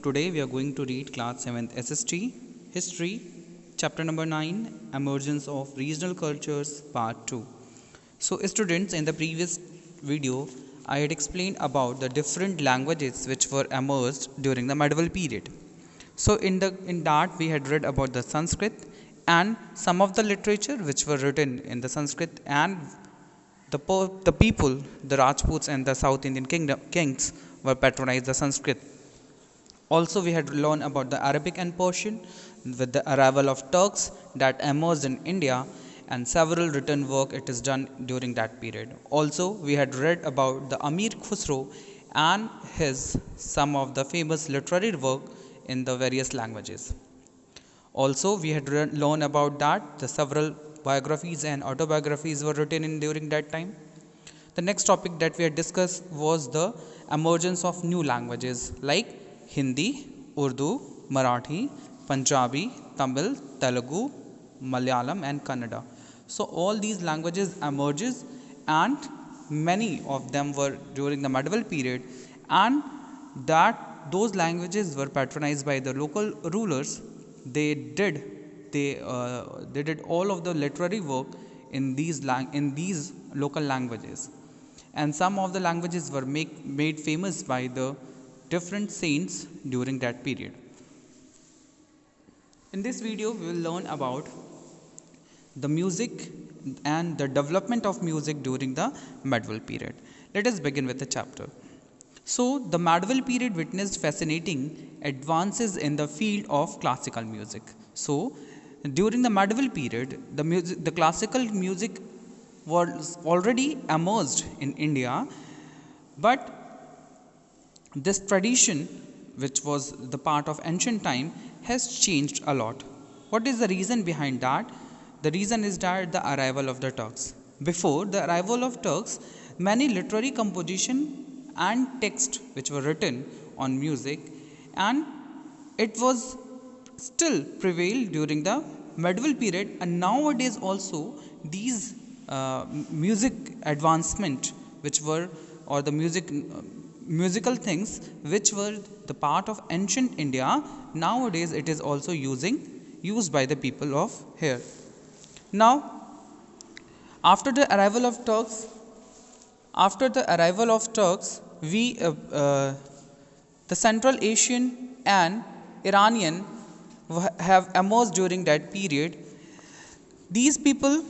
today we are going to read class 7th SST History, chapter number 9, Emergence of Regional Cultures, part 2. So students, in the previous video, I had explained about the different languages which were emerged during the medieval period. So in that we had read about the Sanskrit and some of the literature which were written in the Sanskrit, and the people, the Rajputs and the South Indian kings were patronized the Sanskrit. Also, we had learned about the Arabic and Persian with the arrival of Turks that emerged in India, and several written work it is done during that period. Also, we had read about the Amir Khusro and his some of the famous literary work in the various languages. Also, we had learned about that the several biographies and autobiographies were written in during that time. The next topic that we had discussed was the emergence of new languages like Hindi, Urdu, Marathi, Punjabi, Tamil, Telugu, Malayalam and Kannada. So all these languages emerges, and many of them were during the medieval period, and that those languages were patronized by the local rulers. They did all of the literary work in these local languages, and some of the languages were made famous by the different saints during that period. In this video, we will learn about the music and the development of music during the medieval period. Let us begin with the chapter. So, the medieval period witnessed fascinating advances in the field of classical music. So, during the medieval period, the classical music was already emerged in India, but this tradition, which was the part of ancient time, has changed a lot. What is the reason behind that? The reason is that the arrival of the Turks. Before the arrival of Turks, many literary composition and text which were written on music, and it was still prevailed during the medieval period, and nowadays also these music advancement which were, or the musical things which were the part of ancient India, nowadays it is also used by the people of here. Now, after the arrival of Turks, we the Central Asian and Iranian have emerged during that period. These people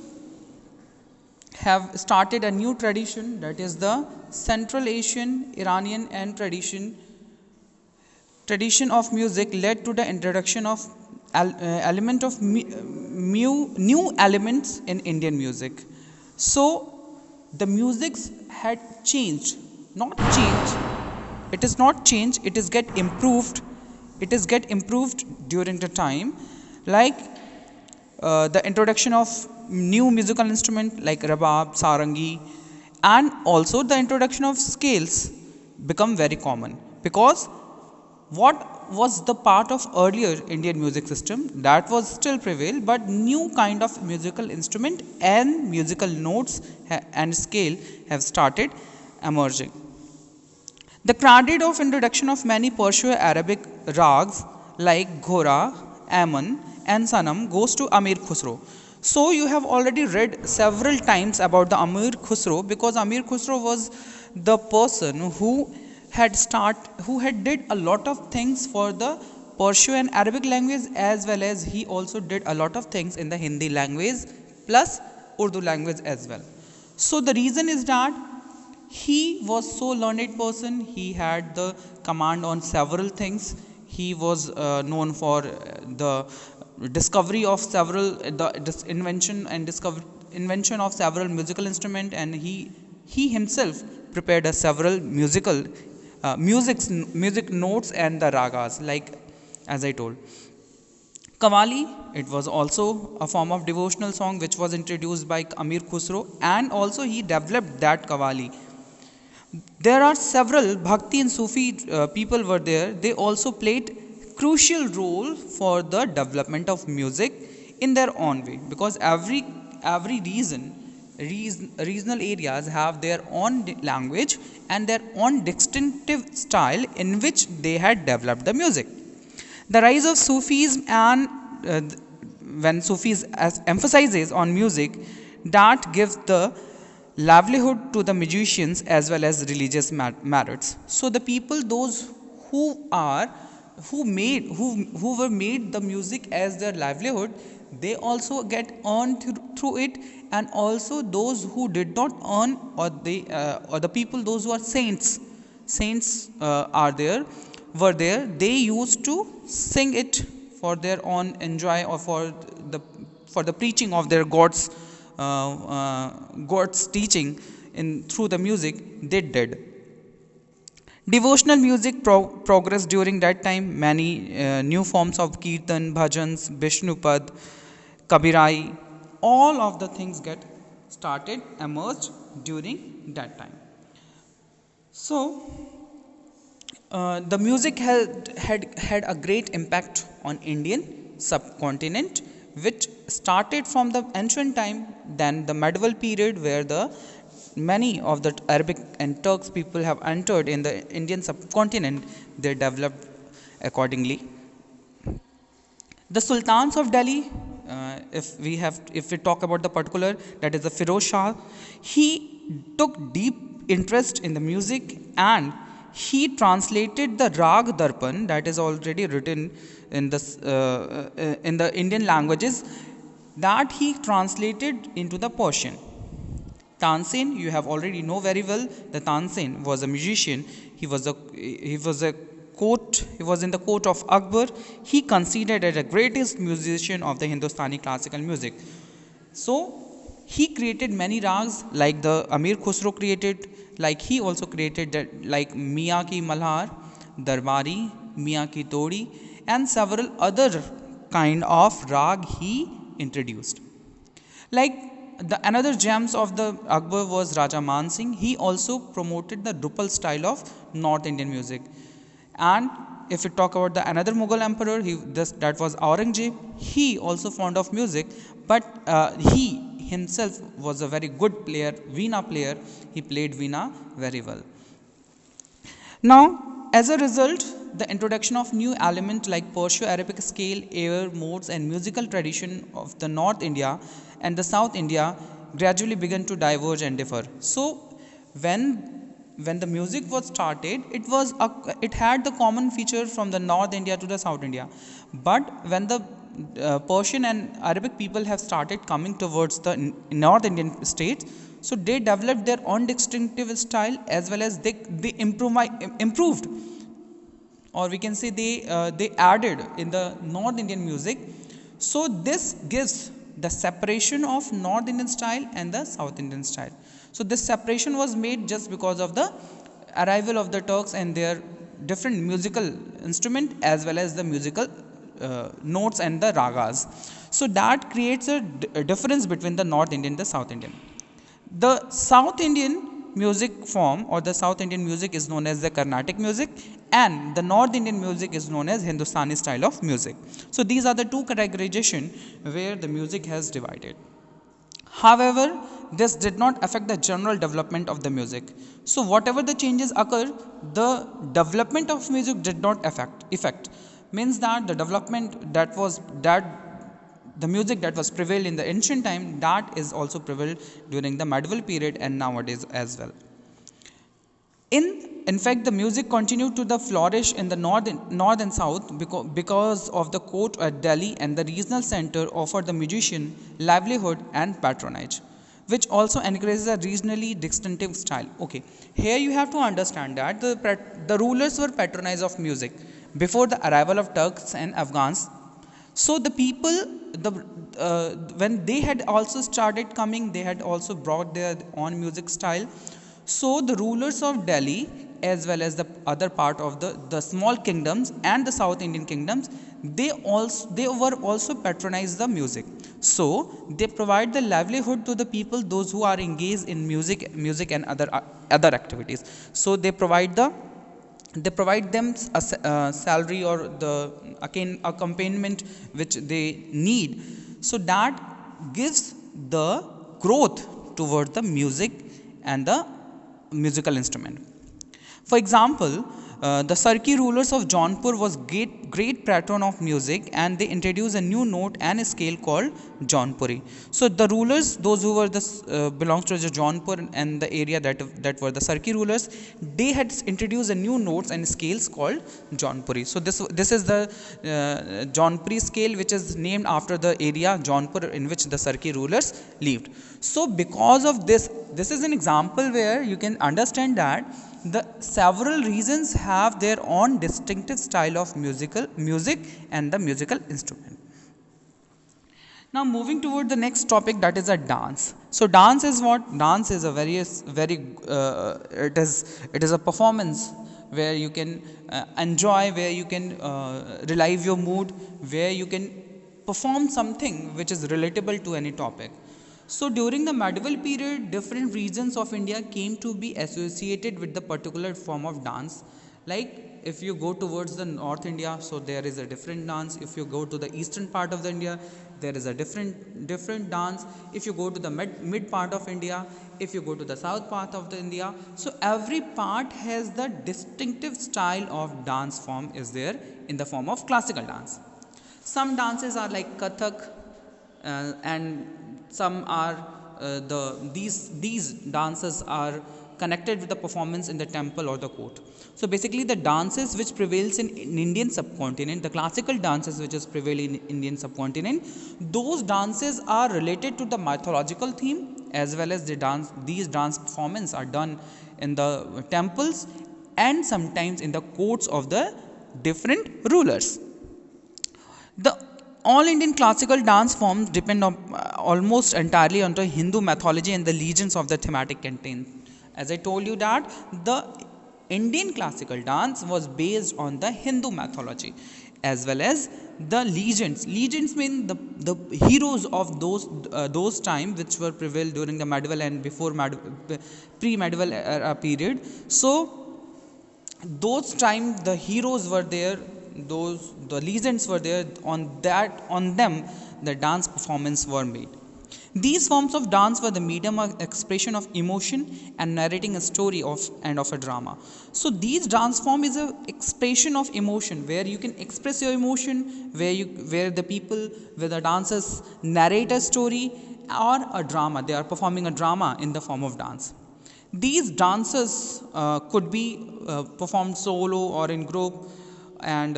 have started a new tradition, that is the Central Asian, Iranian and tradition of music led to the introduction of element of new elements in Indian music. So the musics had changed, not changed. It is not changed. It is get improved. It is get improved during the time, like the introduction of new musical instrument like rabab, sarangi, and also the introduction of scales become very common, because what was the part of earlier Indian music system that was still prevail, but new kind of musical instrument and musical notes and scale have started emerging. The credit of introduction of many Perso-Arabic rags like Ghora, Aman and Sanam goes to Amir Khusro. So you have already read several times about the Amir Khusro, because Amir Khusro was the person who had did a lot of things for the Persian and Arabic language, as well as he also did a lot of things in the Hindi language plus Urdu language as well. So the reason is that he was so learned person. He had the command on several things. He was known for the discovery of several invention of several musical instrument, and he himself prepared several music notes and the ragas, like as I told. Qawwali, it was also a form of devotional song which was introduced by Amir Khusro, and also he developed that Qawwali. There are several Bhakti and Sufi people were there. They also played crucial role for the development of music in their own way, because every region regional areas have their own language and their own distinctive style in which they had developed the music. The rise of Sufism and when Sufis emphasizes on music, that gives the livelihood to the musicians as well as religious merits. So the people, those who are who were made the music as their livelihood, they also get earned through it, and also those who did not earn, or the people, those who are saints are there were there, they used to sing it for their own enjoy, or for the preaching of their God's teaching in through the music they did. Devotional music progressed during that time. Many new forms of kirtan, bhajans, Vishnupad, Kabirai, all of the things get started, emerged during that time. So, the music had a great impact on Indian subcontinent, which started from the ancient time, then the medieval period, where the many of the Arabic and Turks people have entered in the Indian subcontinent. They developed accordingly. The Sultans of Delhi, if we talk about the particular, that is the Firoz Shah, he took deep interest in the music, and he translated the Rag Darpan, that is already written in the Indian languages, that he translated into the Persian. Tansen, you have already know very well that Tansen was a musician. He was in the court of Akbar. He considered as the greatest musician of the Hindustani classical music. So he created many rags like the Amir Khusro created, like he also created that, like Miyan Ki Malhar, Darbari, Miyan Ki Todi, and several other kind of rag he introduced. Like the another gems of the Akbar was Raja Man Singh. He also promoted the Drupal style of North Indian music. And if we talk about the another Mughal emperor, that was Aurangzeb. He also fond of music, but he himself was a very good player, veena player. He played veena very well. Now, as a result, the introduction of new elements like Perso-Arabic scale, air, modes, and musical tradition of the North India and the South India gradually began to diverge and differ. So, when the music was started, it had the common feature from the North India to the South India. But when the Persian and Arabic people have started coming towards the North Indian states, so they developed their own distinctive style, as well as they improved, or we can say they added in the North Indian music. So this gives the separation of North Indian style and the South Indian style. So this separation was made just because of the arrival of the Turks and their different musical instrument, as well as the musical notes and the ragas. So that creates a difference between the North Indian and the South Indian. The South Indian music form, or the South Indian music, is known as the Carnatic music, and the North Indian music is known as Hindustani style of music. So these are the two categorization where the music has divided. However, this did not affect the general development of the music. So whatever the changes occur, the development of music did not affect. Means that the development the music that was prevailed in the ancient time, that is also prevailed during the medieval period and nowadays as well. In fact, the music continued to flourish in the north and south because of the court at Delhi and the regional center offered the musician livelihood and patronage, which also encourages a regionally distinctive style. Okay, here you have to understand that the rulers were patronized of music before the arrival of Turks and Afghans. So the people, when they had also started coming, they had also brought their own music style. So the rulers of Delhi, as well as the other part of the small kingdoms and the South Indian kingdoms, they were also patronized the music. So they provide the livelihood to the people, those who are engaged in music and other activities. So they provide them a salary or the accompaniment which they need. So that gives the growth towards the music and the musical instrument. For example, the Sarki rulers of Jaunpur was great patron of music, and they introduced a new note and a scale called Jaunpuri. So the rulers, those who were belongs to the Jaunpur and the area that were the Sarki rulers, they had introduced a new notes and scales called Jaunpuri. So this is the Jaunpuri scale, which is named after the area Jaunpur in which the Sarki rulers lived. So because of this is an example where you can understand that the several regions have their own distinctive style of music and the musical instrument. Now moving toward the next topic, that is a dance. So dance is what? Dance is a very it is a performance where you can enjoy, where you can relive your mood, where you can perform something which is relatable to any topic. So during the medieval period, different regions of India came to be associated with the particular form of dance. Like if you go towards the North India, so there is a different dance. If you go to the eastern part of the India, there is a different dance. If you go to the mid part of India, if you go to the south part of the India, so every part has the distinctive style of dance form is there in the form of classical dance. Some dances are like Kathak, and some are these dances are connected with the performance in the temple or the court. So basically the dances which prevails in Indian subcontinent, the classical dances which is prevailing in Indian subcontinent, those dances are related to the mythological theme, as well as these dance performances are done in the temples and sometimes in the courts of the different rulers. The all Indian classical dance forms depend on almost entirely on the Hindu mythology and the legends of the thematic content. As I told you that the Indian classical dance was based on the Hindu mythology as well as the legends. Legends mean the heroes of those time which were prevailed during the medieval and before pre-medieval era period. So those time the heroes were there, the legends were there, on them the dance performance were made. These forms of dance were the medium of expression of emotion and narrating a story of a drama. So these dance form is a expression of emotion where you can express your emotion, where the dancers narrate a story or a drama. They are performing a drama in the form of dance. These dances could be performed solo or in group, and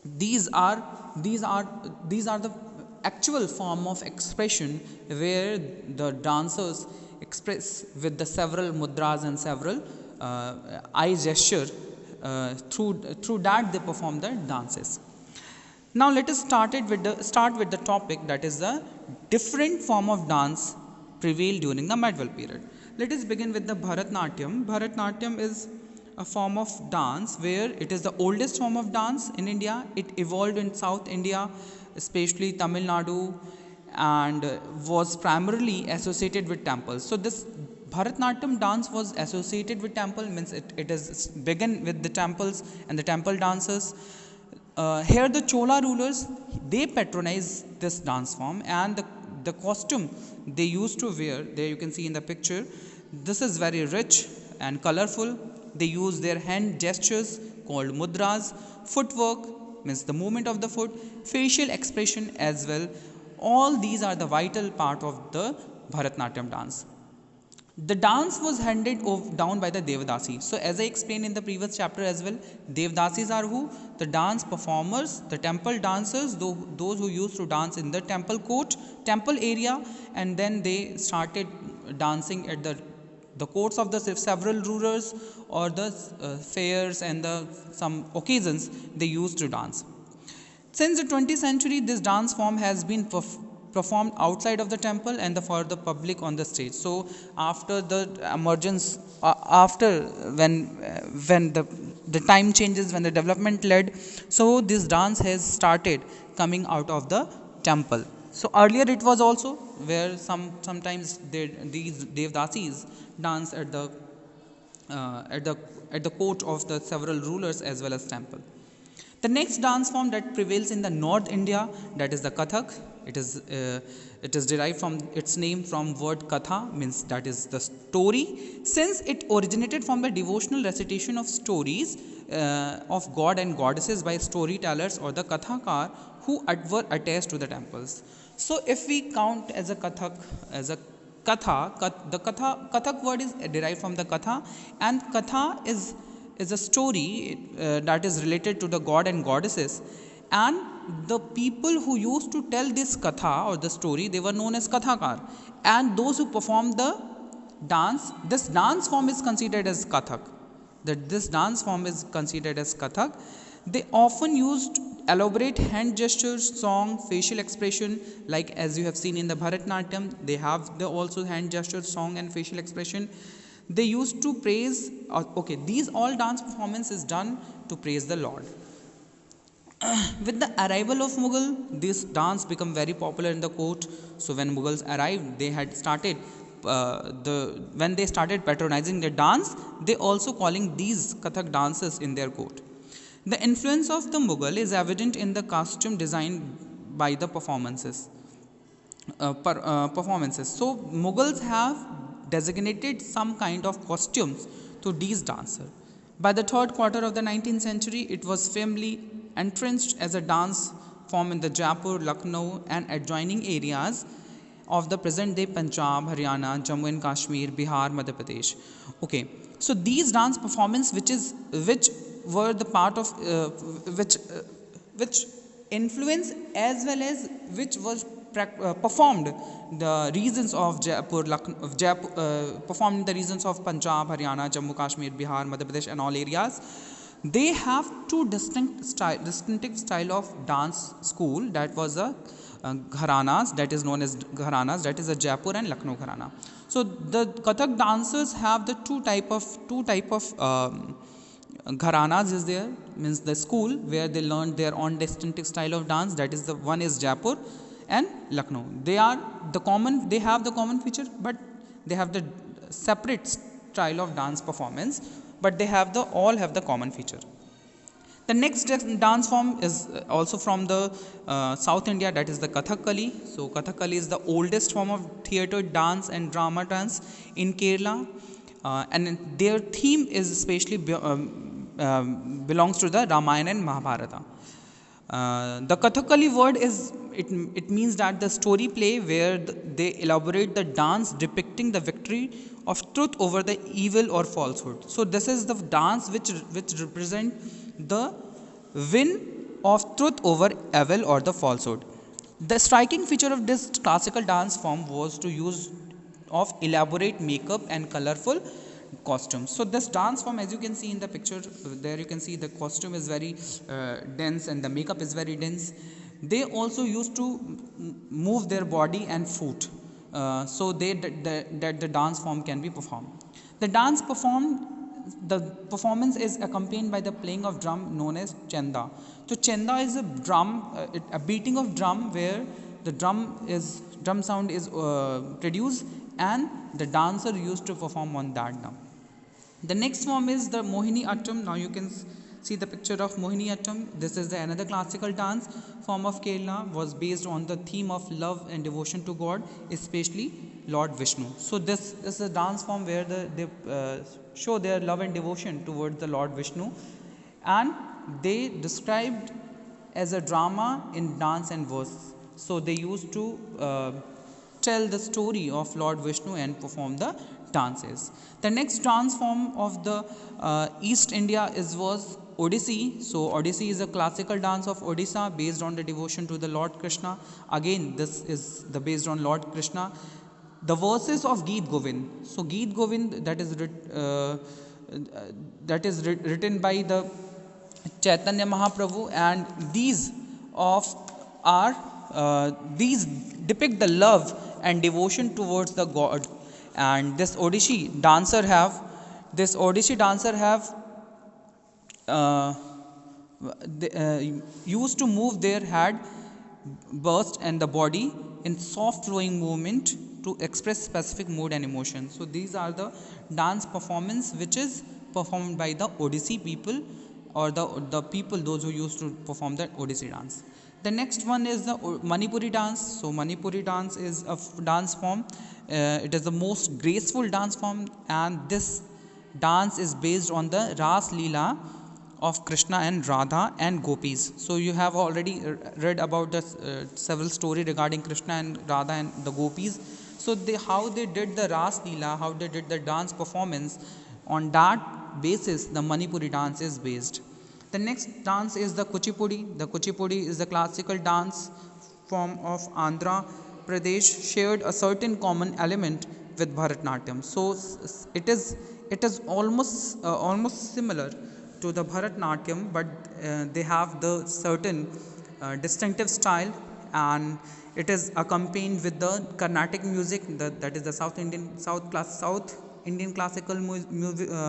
these are the actual form of expression where the dancers express with the several mudras and several eye gesture. Through that they perform the dances. Now let us start with the topic, that is the different form of dance prevailed during the medieval period. Let us begin with the Bharatnatyam. Bharatnatyam is a form of dance where it is the oldest form of dance in India. It evolved in South India, especially Tamil Nadu, and was primarily associated with temples. So this Bharatnatyam dance was associated with temple, means it is began with the temples and the temple dances. Here the Chola rulers, they patronize this dance form, and the costume they used to wear, there you can see in the picture, this is very rich and colorful. They use their hand gestures called mudras, footwork means the movement of the foot, facial expression as well. All these are the vital part of the Bharatnatyam dance. The dance was handed down by the Devadasi. So as I explained in the previous chapter as well, Devadasis are who? The dance performers, the temple dancers, those who used to dance in the temple court, temple area, and then they started dancing at the courts of the several rulers or the fairs and some occasions they used to dance. Since the 20th century, this dance form has been performed outside of the temple and for the public on the stage. So after the emergence, after when the time changes, when the development led, so this dance has started coming out of the temple. So earlier it was also where sometimes these Devdasis dance at the court of the several rulers as well as temple. The next dance form that prevails in the North India, that is the Kathak. It is derived from its name from word Katha, means that is the story, since it originated from the devotional recitation of stories of god and goddesses by storytellers or the Kathakar who were attached to the temples. So if we count as a Kathak, as a Kathak word is derived from the Katha, and Katha is a story that is related to the god and goddesses, and the people who used to tell this katha or the story, they were known as kathakar, and those who performed the dance, this dance form is considered as kathak. This dance form is considered as kathak. They often used elaborate hand gestures, song, facial expression, like as you have seen in the Bharatanatyam, they have the also hand gestures, song and facial expression. They used to praise, these all dance performance is done to praise the Lord. With the arrival of Mughal, this dance became very popular in the court. So when Mughals arrived, they had started when they started patronizing the dance, they also calling these Kathak dances in their court. The influence of the Mughal is evident in the costume designed by the performances. So Mughals have designated some kind of costumes to these dancers. By the third quarter of the 19th century, it was firmly entrenched as a dance form in the Jaipur, Lucknow and adjoining areas of the present-day Punjab, Haryana, Jammu and Kashmir, Bihar, Madhya Pradesh. Okay, so these dance performances, which were the part of which influence as well as which was performed the regions of Jaipur, performed in the regions of Punjab, Haryana, Jammu, Kashmir, Bihar, Madhya Pradesh and all areas. They have two distinctive style of dance school, that was a gharanas, that is known as gharanas, that is a Jaipur and Lucknow gharana. So the Kathak dancers have the two type of gharanas is there, means the school where they learn their own distinctive style of dance, that is the one is Jaipur and Lucknow. They have the common feature, but they have the separate style of dance performance, but they all have the common feature. The next dance form is also from the South India, that is the Kathakali. So Kathakali is the oldest form of theatre dance and drama dance in Kerala, and their theme is especially belongs to the Ramayana and Mahabharata. The Kathakali word it means that the story play where they elaborate the dance depicting the victory of truth over the evil or falsehood. So this is the dance which represent the win of truth over evil or the falsehood. The striking feature of this classical dance form was to use of elaborate makeup and colorful costumes. So this dance form, as you can see in the picture, there you can see the costume is very dense and the makeup is very dense. They also used to move their body and foot, so that the dance form can be performed. The performance is accompanied by the playing of drum known as chenda. So chenda is a drum, a beating of drum where the drum sound is produced and the dancer used to perform on that drum. The next form is the Mohini Attam. Now you can see the picture of Mohini Attam. This is another classical dance form of Kerala, was based on the theme of love and devotion to God, especially Lord Vishnu. So this is a dance form where they show their love and devotion towards the Lord Vishnu, and they described as a drama in dance and verse. So they used to tell the story of Lord Vishnu and perform the dances. The next dance form of the East India was Odissi. So Odissi is a classical dance of Odisha based on the devotion to the Lord Krishna. Again, this is based on Lord Krishna. The verses of Geet Govind. So Geet Govind, that is written by the Chaitanya Mahaprabhu, and these depict the love and devotion towards the God. And this Odissi dancer have used to move their head, bust and the body in soft flowing movement to express specific mood and emotion. So these are the dance performance which is performed by the Odissi people or the people those who used to perform the Odissi dance. The next one is the Manipuri dance. So Manipuri dance is a dance form. It is the most graceful dance form, and this dance is based on the Ras Leela of Krishna and Radha and gopis. So you have already read about the several story regarding Krishna and Radha and the gopis. So how they did the Ras Leela, how they did the dance performance, on that basis the Manipuri dance is based. The next dance is the Kuchipudi. The Kuchipudi is the classical dance form of Andhra Pradesh, shared a certain common element with Bharatnatyam. So it is almost similar to the Bharatnatyam, but they have the certain distinctive style, and it is accompanied with the Carnatic music, that is the South Indian classical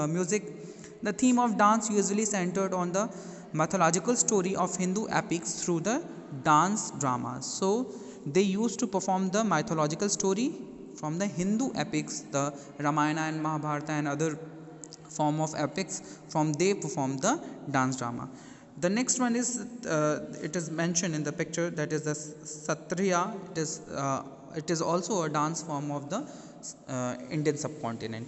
music. The theme of dance usually centered on the mythological story of Hindu epics through the dance drama. So they used to perform the mythological story from the Hindu epics, the Ramayana and Mahabharata and other form of epics. From they perform the dance drama. The next one is it is mentioned in the picture, that is the Satriya. It is also a dance form of the Indian subcontinent.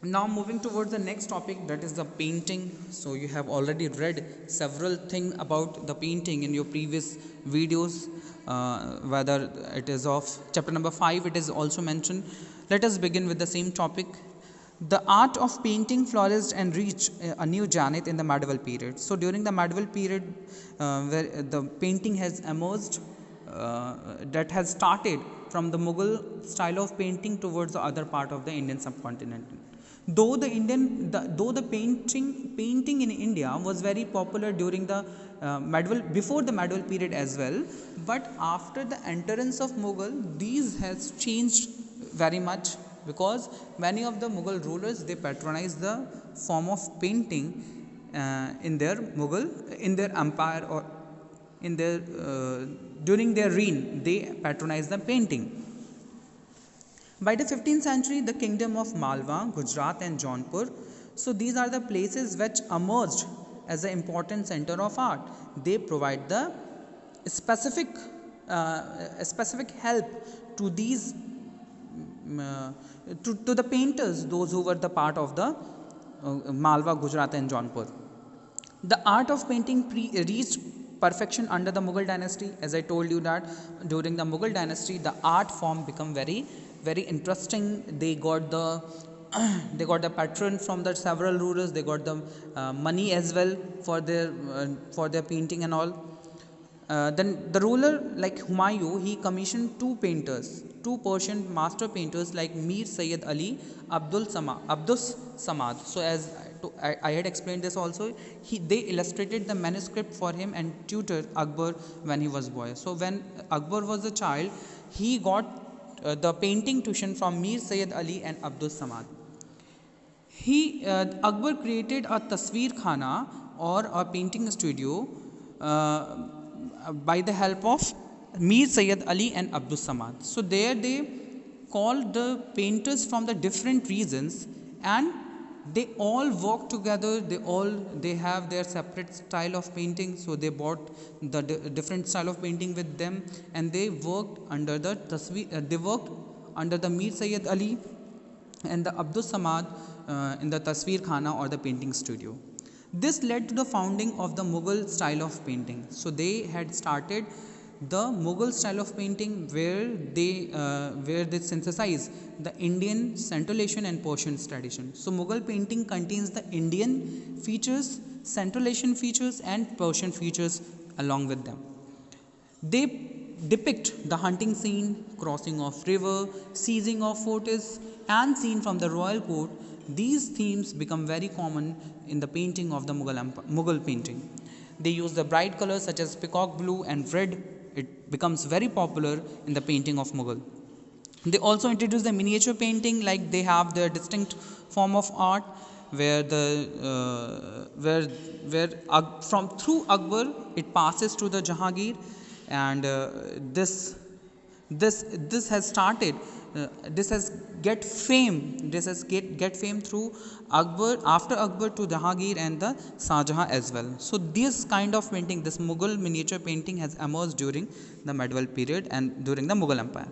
Now moving towards the next topic, that is the painting. So you have already read several things about the painting in your previous videos, whether it is of chapter number 5, it is also mentioned. Let us begin with the same topic. The art of painting flourished and reached a new zenith in the medieval period. So during the medieval period, where the painting has emerged, that has started from the Mughal style of painting towards the other part of the Indian subcontinent. Though the painting in India was very popular during the before the medieval period as well, but after the entrance of Mughal, these has changed very much, because many of the Mughal rulers, they patronized the form of painting in their empire, or in their during their reign, they patronized the painting. By the 15th century, the kingdom of Malwa, Gujarat and Jaunpur, so these are the places which emerged as an important center of art. They provide the specific help to these to the painters, those who were the part of the Malwa, Gujarat and Jaunpur. The art of painting reached perfection under the Mughal dynasty. As I told you that during the Mughal dynasty, the art form become very interesting. They got the patron from the several rulers. They got the money as well for their painting and all. Then the ruler like Humayun, he commissioned two Persian master painters like Mir Sayyid Ali, Abdus Samad. So as I had explained this also, they illustrated the manuscript for him and tutored Akbar when he was boy. So when Akbar was a child, he got the painting tuition from Mir Sayyid Ali and Abdus Samad. Akbar created a tasveer khana, or a painting studio, by the help of Mir Sayyid Ali and Abdus Samad. So there they called the painters from the different regions, and they all work together. They have their separate style of painting, so they bought the different style of painting with them, and they worked under the Mir Sayyid Ali and the Abdus Samad in the tasveer khana, or the painting studio. This led to the founding of the Mughal style of painting. So they had started the Mughal style of painting, where they synthesize the Indian Central Asian and Persian tradition. So Mughal painting contains the Indian features, Central Asian features and Persian features along with them. They depict the hunting scene, crossing of river, seizing of fortress and scene from the royal court. These themes become very common in the painting of the Mughal painting. They use the bright colors such as peacock blue and red. It becomes very popular in the painting of Mughal. They also introduce the miniature painting, like they have their distinct form of art, where through Akbar it passes to the Jahangir, and this has started this has get fame through Akbar, after Akbar, to Jahangir and the Shah Jahan as well. So this kind of painting, this Mughal miniature painting, has emerged during the medieval period and during the Mughal Empire.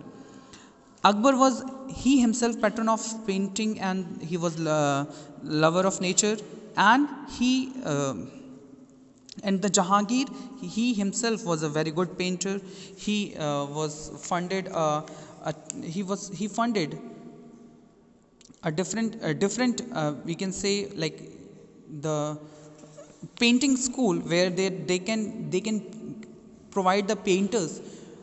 Akbar was he himself patron of painting, and he was lover of nature, and the Jahangir, he himself was a very good painter. He was funded he funded a different we can say, like, the painting school, where they can provide the painters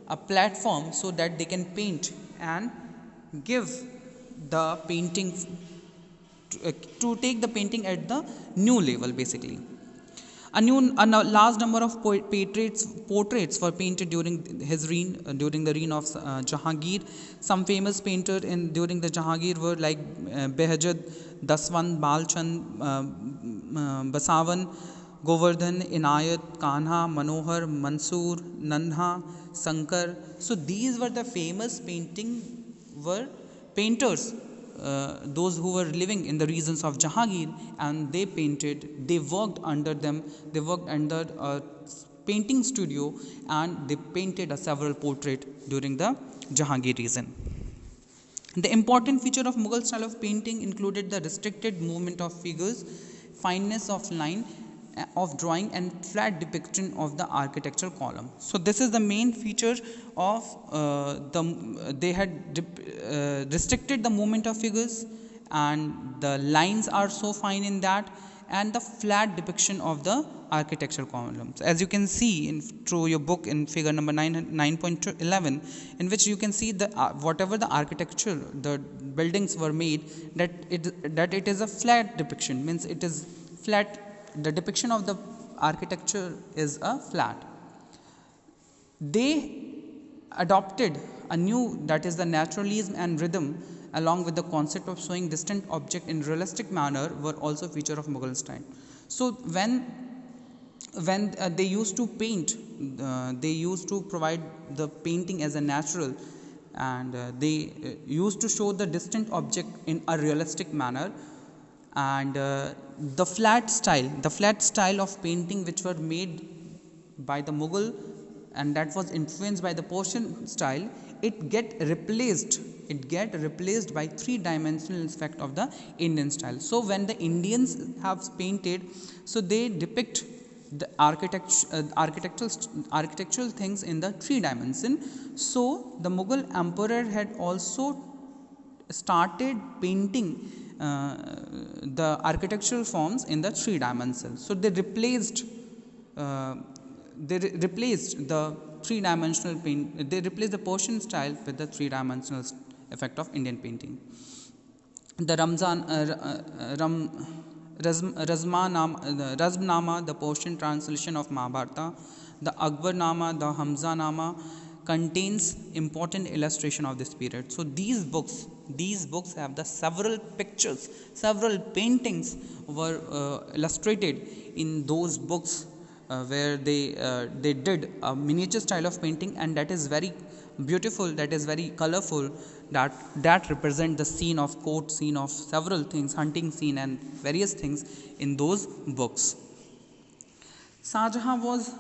a platform so that they can paint and give the painting to take the painting at the new level, basically. A large number of portraits were painted during his reign, during the reign of Jahangir. Some famous painters during the Jahangir were like Behajad, Daswant, Balchand, Basavan, Govardhan, Inayat, Kanha, Manohar, Mansoor, Nandha, Sankar. So these were the famous painters, those who were living in the regions of Jahangir, and they worked under a painting studio, and they painted several portraits during the Jahangir region. The important feature of Mughal style of painting included the restricted movement of figures, fineness of line of drawing, and flat depiction of the architectural column. So this is the main feature of they had restricted the movement of figures, and the lines are so fine in that, and the flat depiction of the architectural columns, as you can see through your book in figure number 9.11, in which you can see the whatever the architecture, the buildings were made, that it is a flat depiction, means it is flat. The depiction of the architecture is a flat. They adopted a new, that is the naturalism and rhythm, along with the concept of showing distant object in realistic manner, were also feature of Mughal style. So when they used to paint, they used to provide the painting as a natural, and they used to show the distant object in a realistic manner, and the flat style of painting which were made by the Mughal, and that was influenced by the Persian style, it get replaced by three-dimensional aspect of the Indian style. So when the Indians have painted, so they depict the architectural things in the three dimension. So the Mughal emperor had also started painting the architectural forms in the three dimensions. So they replaced the three-dimensional paint. They replaced the Persian style with the three-dimensional effect of Indian painting. The Razmnama, the Persian translation of Mahabharata, the Akbarnama, the Hamzanama, contains important illustration of this period. So these books have the several pictures, several paintings were illustrated in those books, where they did a miniature style of painting, and that is very beautiful, that is very colorful, that represent the scene of court, scene of several things, hunting scene and various things in those books. Shah Jahan was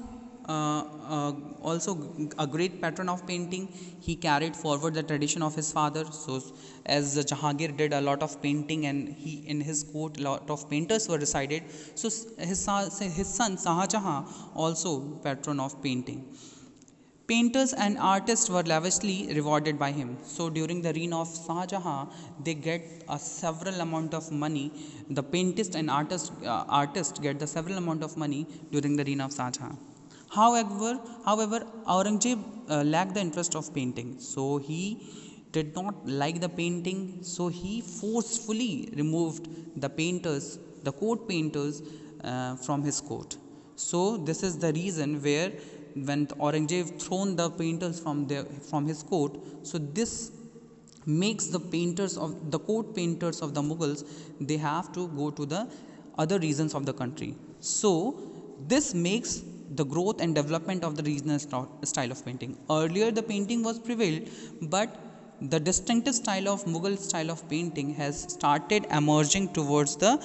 also a great patron of painting. He carried forward the tradition of his father. So as Jahangir did a lot of painting, and in his court a lot of painters were resided, so his son Shah Jahan also patron of painting. Painters and artists were lavishly rewarded by him. So during the reign of Shah Jahan, they get a several amount of money. The painters and artists get the several amount of money during the reign of Shah Jahan. However, Aurangzeb lacked the interest of painting. So he did not like the painting. So he forcefully removed the court painters from his court. So this is the reason where when Aurangzeb thrown the painters from his court, so this makes the court painters of the Mughals, they have to go to the other regions of the country. So this makes the growth and development of the regional style of painting. Earlier the painting was prevailed, but the distinctive style of Mughal style of painting has started emerging towards the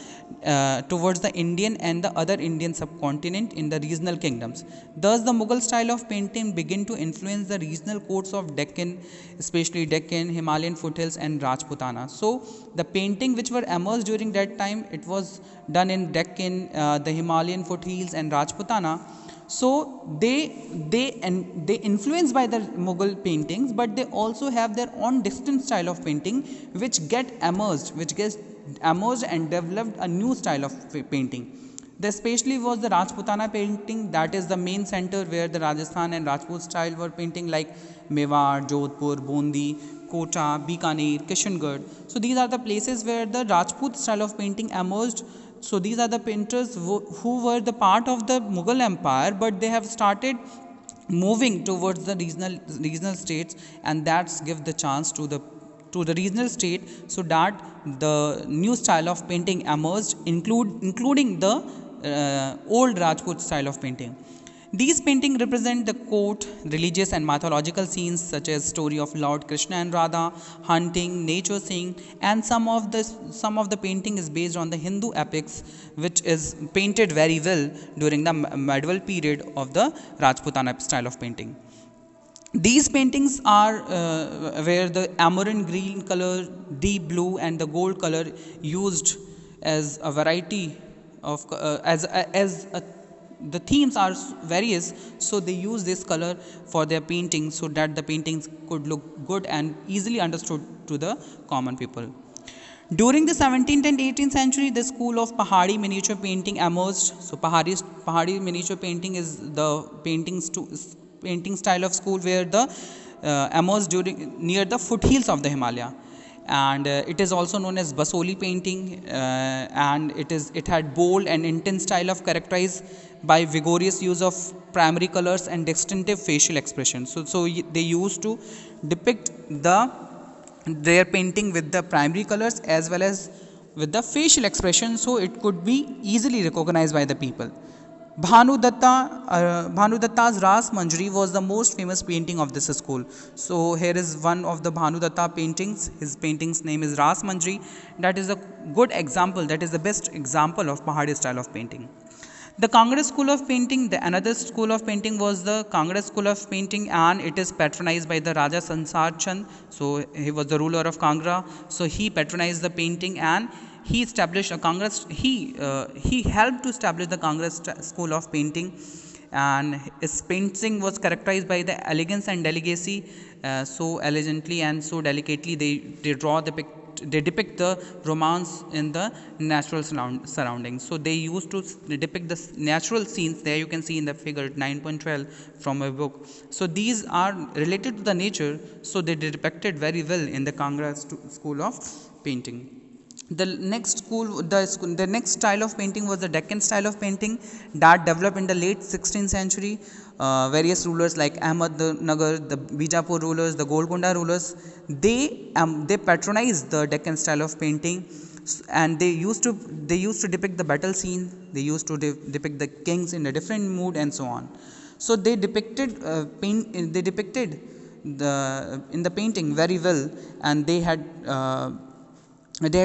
Indian and the other Indian subcontinent in the regional kingdoms. Thus, the Mughal style of painting began to influence the regional courts of Deccan, especially Deccan, Himalayan foothills, and Rajputana. So, the painting which were emerged during that time, it was done in Deccan, the Himalayan foothills, and Rajputana. So they influenced by the Mughal paintings, but they also have their own distinct style of painting which gets emerged and developed a new style of painting. The especially was the Rajputana painting, that is the main center where the Rajasthan and Rajput style were painting, like Mewar, Jodhpur, Bundi, Kota, Bikaner, Kishangarh. So these are the places where the Rajput style of painting emerged. So these are the painters who were the part of the Mughal Empire, but they have started moving towards the regional states, and that's give the chance to the regional state, so that the new style of painting emerged, including the old Rajput style of painting. These paintings represent the court, religious and mythological scenes such as story of Lord Krishna and Radha, hunting, nature scene, and some of the painting is based on the Hindu epics, which is painted very well during the medieval period of the Rajputana style of painting. These paintings are where the amaranth green color, deep blue, and the gold color used as a variety of the themes are various, so they use this color for their paintings so that the paintings could look good and easily understood to the common people. During the 17th and 18th century, the school of Pahari miniature painting emerged. So Pahari miniature painting is the painting style of school where the emerged near the foothills of the Himalaya, and it is also known as Basoli painting, and it had bold and intense style of characterized by vigorous use of primary colors and distinctive facial expressions. So they used to depict their painting with the primary colors as well as with the facial expression, so it could be easily recognized by the people. Bhanudatta's Ras Manjari was the most famous painting of this school. So here is one of the Bhanudatta paintings. His painting's name is Ras Manjari. That is a good example. That is the best example of Pahari style of painting. The Congress school of painting, the another school of painting was the Congress school of painting, and it is patronized by the Raja Sansar Chand. So he was the ruler of Kangra. So he patronized the painting and he established a Congress. He helped to establish the Congress school of painting, and his painting was characterized by the elegance and delicacy. So elegantly and so delicately they depict the romance in the natural surroundings. So they used to depict the natural scenes. There you can see in the figure 9.12 from a book. So these are related to the nature, so they depicted very well in the Congress school of painting. The next style of painting was the Deccan style of painting that developed in the late 16th century. Various rulers like Ahmednagar, the Bijapur rulers, the Golconda rulers, they patronized the Deccan style of painting, and they used to depict the battle scene. They used to depict the kings in a different mood and so on. So they depicted in the painting very well, and they had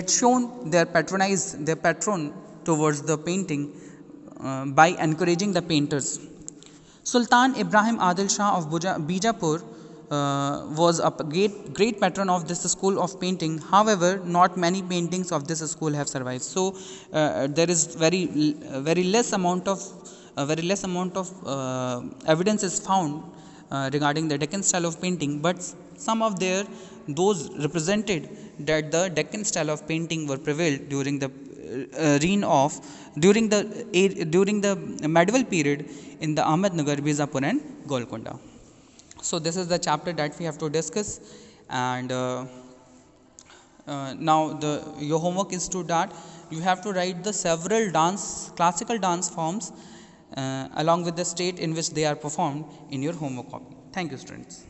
shown their patron towards the painting by encouraging the painters. Sultan Ibrahim Adil Shah of Bijapur was a great patron of this school of painting. However, not many paintings of this school have survived. So there is very less amount of evidence is found regarding the Deccan style of painting, but some of those represented that the Deccan style of painting were prevailed during the during the medieval period in the Ahmednagar, Bijapur, and Golconda. So this is the chapter that we have to discuss, and now your homework is to that you have to write the several classical dance forms along with the state in which they are performed in your homework copy. Thank you, students.